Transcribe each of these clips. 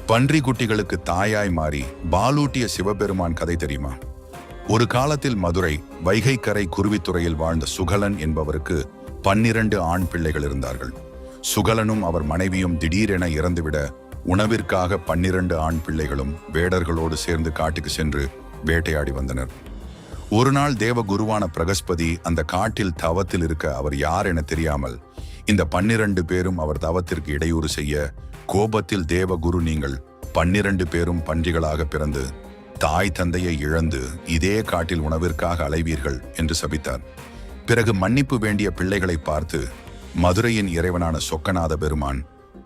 பன்றி குட்டிகளுக்கு தாயாய் மாறி பாலூட்டிய சிவபெருமான் கதை தெரியுமா? ஒரு காலத்தில் மதுரை வைகைக்கரை குருவித்துறையில் வாழ்ந்த சுகலன் என்பவருக்கு 12 ஆண் பிள்ளைகள் இருந்தார்கள். சுகலனும் அவர் மனைவியும் திடீரென இறந்துவிட உணவிற்காக 12 ஆண் பிள்ளைகளும் வேடர்களோடு சேர்ந்து காட்டுக்கு சென்று வேட்டையாடி வந்தனர். ஒரு நாள் தேவ குருவான பிரகஸ்பதி அந்த காட்டில் தவத்தில் இருக்க அவர் யார் என தெரியாமல் இந்த 12 பேரும் அவர் தவத்திற்கு இடையூறு செய்ய கோபத்தில் தேவகுரு, நீங்கள் 12 பேரும் பன்றிகளாக பிறந்து தாய் தந்தையை இழந்து இதே காட்டில் உணவிற்காக அலைவீர்கள் என்று சபித்தார். பிறகு மன்னிப்பு வேண்டிய பிள்ளைகளை பார்த்து, மதுரையின் இறைவனான சொக்கநாத பெருமான்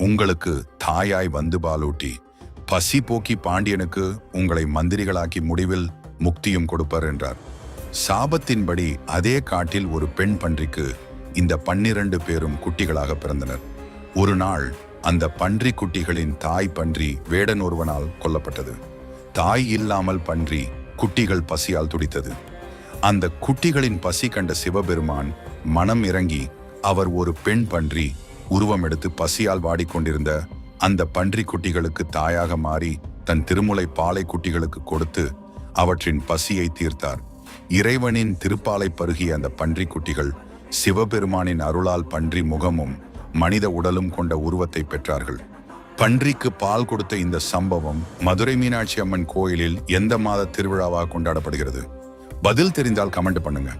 உங்களுக்கு தாயாய் வந்து பாலூட்டி பசி போக்கி பாண்டியனுக்கு உங்களை மந்திரிகளாக்கி முடிவில் முக்தியும் கொடுப்பார் என்றார். சாபத்தின்படி அதே காட்டில் ஒரு பெண் பன்றிக்கு இந்த 12 பேரும் குட்டிகளாக பிறந்தனர். ஒரு நாள் அந்த பன்றி குட்டிகளின் தாய் பன்றி வேடன் ஒருவனால் கொல்லப்பட்டது. தாய் இல்லாமல் பன்றி குட்டிகள் பசியால் துடித்தது. அந்த குட்டிகளின் பசி கண்ட சிவபெருமான் மனம் இறங்கி அவர் ஒரு பெண் பன்றி உருவம் எடுத்து பசியால் வாடிக்கொண்டிருந்த அந்த பன்றி குட்டிகளுக்கு தாயாக மாறி தன் திருமுலை பாலை குட்டிகளுக்கு கொடுத்து அவற்றின் பசியை தீர்த்தார். இறைவனின் திருப்பாலை பருகிய அந்த பன்றி குட்டிகள் சிவபெருமானின் அருளால் பன்றி முகமும் மனித உடலும் கொண்ட உருவத்தை பெற்றார்கள். பன்றிக்கு பால் கொடுத்த இந்த சம்பவம் மதுரை மீனாட்சி அம்மன் கோயிலில் எந்த மாத திருவிழாவாக கொண்டாடப்படுகிறது? பதில் தெரிந்தால் கமெண்ட் பண்ணுங்க.